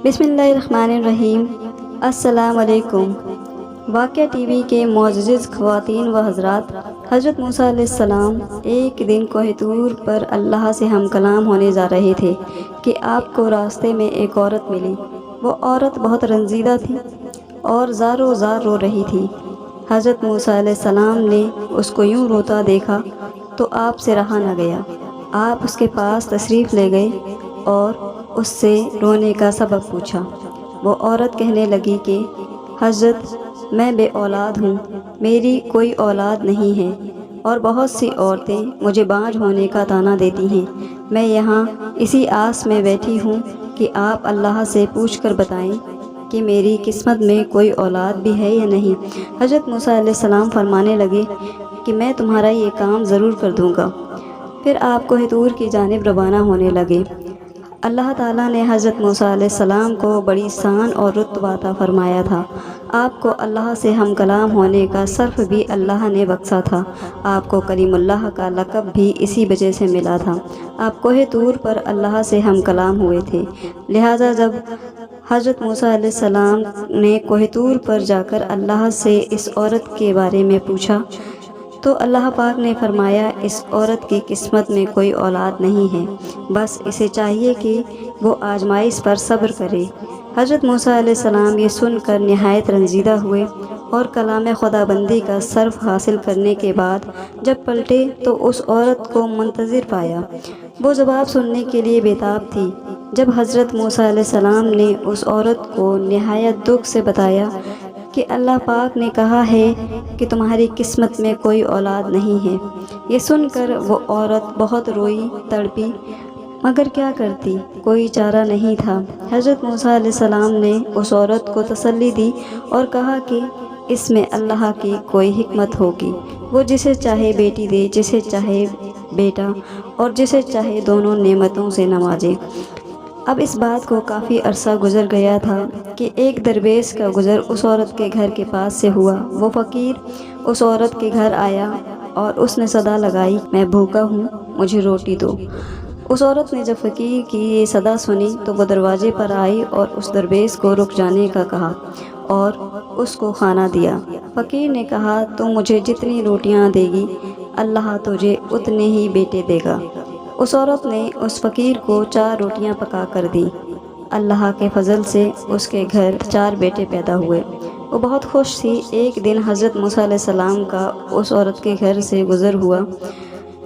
بسم اللہ الرحمن الرحیم۔ السلام علیکم۔ واقعہ ٹی وی کے معزز خواتین و حضرات، حضرت موسیٰ علیہ السلام ایک دن کوہ طور پر اللہ سے ہم کلام ہونے جا رہے تھے کہ آپ کو راستے میں ایک عورت ملی۔ وہ عورت بہت رنجیدہ تھی اور زار رو رہی تھی۔ حضرت موسیٰ علیہ السلام نے اس کو یوں روتا دیکھا تو آپ سے رہا نہ گیا۔ آپ اس کے پاس تشریف لے گئے اور اس سے رونے کا سبب پوچھا۔ وہ عورت کہنے لگی کہ حضرت، میں بے اولاد ہوں، میری کوئی اولاد نہیں ہے اور بہت سی عورتیں مجھے بانجھ ہونے کا طعنہ دیتی ہیں۔ میں یہاں اسی آس میں بیٹھی ہوں کہ آپ اللہ سے پوچھ کر بتائیں کہ میری قسمت میں کوئی اولاد بھی ہے یا نہیں۔ حضرت موسیٰ علیہ السلام فرمانے لگے کہ میں تمہارا یہ کام ضرور کر دوں گا۔ پھر آپ کوہ طور کی جانب روانہ ہونے لگے۔ اللہ تعالیٰ نے حضرت موسیٰ علیہ السلام کو بڑی شان اور رتبہ عطا فرمایا تھا۔ آپ کو اللہ سے ہم کلام ہونے کا شرف بھی اللہ نے بخشا تھا۔ آپ کو کلیم اللہ کا لقب بھی اسی وجہ سے ملا تھا۔ آپ کوہ طور پر اللہ سے ہم کلام ہوئے تھے، لہٰذا جب حضرت موسیٰ علیہ السلام نے کوہ طور پر جا کر اللہ سے اس عورت کے بارے میں پوچھا تو اللہ پاک نے فرمایا، اس عورت کی قسمت میں کوئی اولاد نہیں ہے، بس اسے چاہیے کہ وہ آزمائش پر صبر کرے۔ حضرت موسیٰ علیہ السلام یہ سن کر نہایت رنجیدہ ہوئے اور کلام خدا بندی کا شرف حاصل کرنے کے بعد جب پلٹے تو اس عورت کو منتظر پایا۔ وہ جواب سننے کے لیے بےتاب تھی۔ جب حضرت موسیٰ علیہ السلام نے اس عورت کو نہایت دکھ سے بتایا کہ اللہ پاک نے کہا ہے کہ تمہاری قسمت میں کوئی اولاد نہیں ہے، یہ سن کر وہ عورت بہت روئی تڑپی، مگر کیا کرتی، کوئی چارہ نہیں تھا۔ حضرت موسیٰ علیہ السلام نے اس عورت کو تسلی دی اور کہا کہ اس میں اللہ کی کوئی حکمت ہوگی، وہ جسے چاہے بیٹی دے، جسے چاہے بیٹا، اور جسے چاہے دونوں نعمتوں سے نوازے۔ اب اس بات کو کافی عرصہ گزر گیا تھا کہ ایک درویش کا گزر اس عورت کے گھر کے پاس سے ہوا۔ وہ فقیر اس عورت کے گھر آیا اور اس نے صدا لگائی، میں بھوکا ہوں، مجھے روٹی دو۔ اس عورت نے جب فقیر کی یہ صدا سنی تو وہ دروازے پر آئی اور اس درویش کو رک جانے کا کہا اور اس کو کھانا دیا۔ فقیر نے کہا، تم مجھے جتنی روٹیاں دے گی اللہ تجھے اتنے ہی بیٹے دے گا۔ اس عورت نے اس فقیر کو 4 روٹیاں پکا کر دیں۔ اللہ کے فضل سے اس کے گھر 4 بیٹے پیدا ہوئے۔ وہ بہت خوش تھی۔ ایک دن حضرت موسیٰ علیہ السلام کا اس عورت کے گھر سے گزر ہوا۔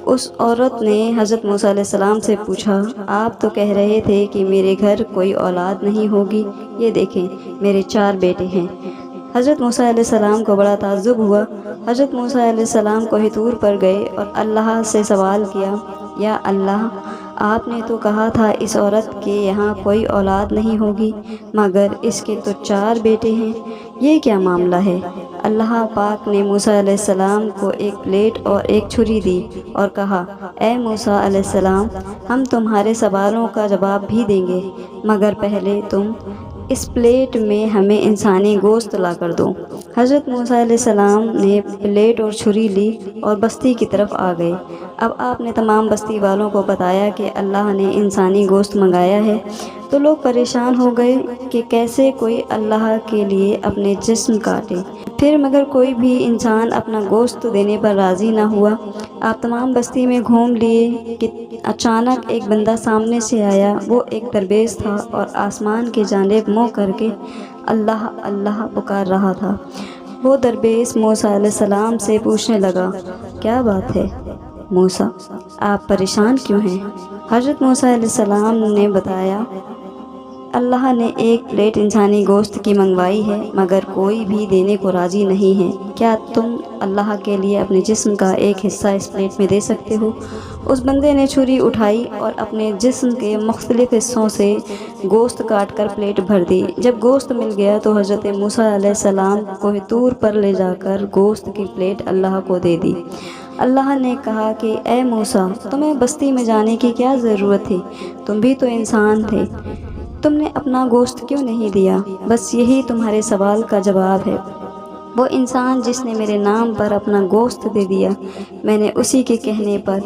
اس عورت نے حضرت موسیٰ علیہ السلام سے پوچھا، آپ تو کہہ رہے تھے کہ میرے گھر کوئی اولاد نہیں ہوگی، یہ دیکھیں میرے 4 بیٹے ہیں۔ حضرت موسیٰ علیہ السلام کو بڑا تعجب ہوا۔ حضرت موسیٰ علیہ السلام کوہ طور پر گئے اور اللہ سے سوال کیا، یا اللہ، آپ نے تو کہا تھا اس عورت کے یہاں کوئی اولاد نہیں ہوگی، مگر اس کے تو 4 بیٹے ہیں، یہ کیا معاملہ ہے؟ اللہ پاک نے موسیٰ علیہ السلام کو ایک پلیٹ اور ایک چھری دی اور کہا، اے موسیٰ علیہ السلام، ہم تمہارے سوالوں کا جواب بھی دیں گے، مگر پہلے تم اس پلیٹ میں ہمیں انسانی گوشت لا کر دو۔ حضرت موسیٰ علیہ السلام نے پلیٹ اور چھری لی اور بستی کی طرف آ گئے۔ اب آپ نے تمام بستی والوں کو بتایا کہ اللہ نے انسانی گوشت منگایا ہے، تو لوگ پریشان ہو گئے کہ کیسے کوئی اللہ کے لیے اپنے جسم کاٹے۔ پھر مگر کوئی بھی انسان اپنا گوشت دینے پر راضی نہ ہوا۔ آپ تمام بستی میں گھوم لیے کہ اچانک ایک بندہ سامنے سے آیا۔ وہ ایک درویش تھا اور آسمان کی جانب منہ کر کے اللہ اللہ پکار رہا تھا۔ وہ درویش موسیٰ علیہ السلام سے پوچھنے لگا، کیا بات ہے موسیٰ، آپ پریشان کیوں ہیں؟ حضرت موسیٰ علیہ السلام نے بتایا، اللہ نے ایک پلیٹ انسانی گوشت کی منگوائی ہے، مگر کوئی بھی دینے کو راضی نہیں ہے، کیا تم اللہ کے لیے اپنے جسم کا ایک حصہ اس پلیٹ میں دے سکتے ہو؟ اس بندے نے چھری اٹھائی اور اپنے جسم کے مختلف حصوں سے گوشت کاٹ کر پلیٹ بھر دی۔ جب گوشت مل گیا تو حضرت موسیٰ علیہ السلام کوہ طور پر لے جا کر گوشت کی پلیٹ اللہ کو دے دی۔ اللہ نے کہا کہ اے موسیٰ، تمہیں بستی میں جانے کی کیا ضرورت تھی؟ تم بھی تو انسان تھے، تم نے اپنا گوشت کیوں نہیں دیا؟ بس یہی تمہارے سوال کا جواب ہے۔ وہ انسان جس نے میرے نام پر اپنا گوشت دے دیا، میں نے اسی کے کہنے پر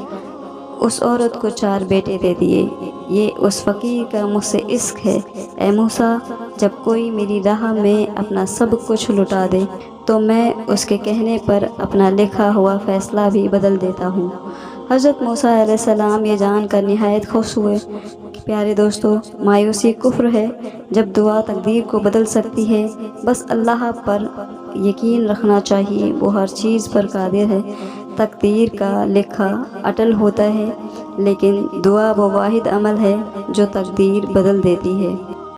اس عورت کو 4 بیٹے دے دیے۔ یہ اس فقیر کا مجھ سے عشق ہے۔ اے موسیٰ، جب کوئی میری راہ میں اپنا سب کچھ لٹا دے تو میں اس کے کہنے پر اپنا لکھا ہوا فیصلہ بھی بدل دیتا ہوں۔ حضرت موسیٰ علیہ السلام یہ جان کر نہایت خوش ہوئے کہ پیارے دوستو، مایوسی کفر ہے، جب دعا تقدیر کو بدل سکتی ہے۔ بس اللہ پر یقین رکھنا چاہیے، وہ ہر چیز پر قادر ہے۔ تقدیر کا لکھا اٹل ہوتا ہے، لیکن دعا وہ واحد عمل ہے جو تقدیر بدل دیتی ہے۔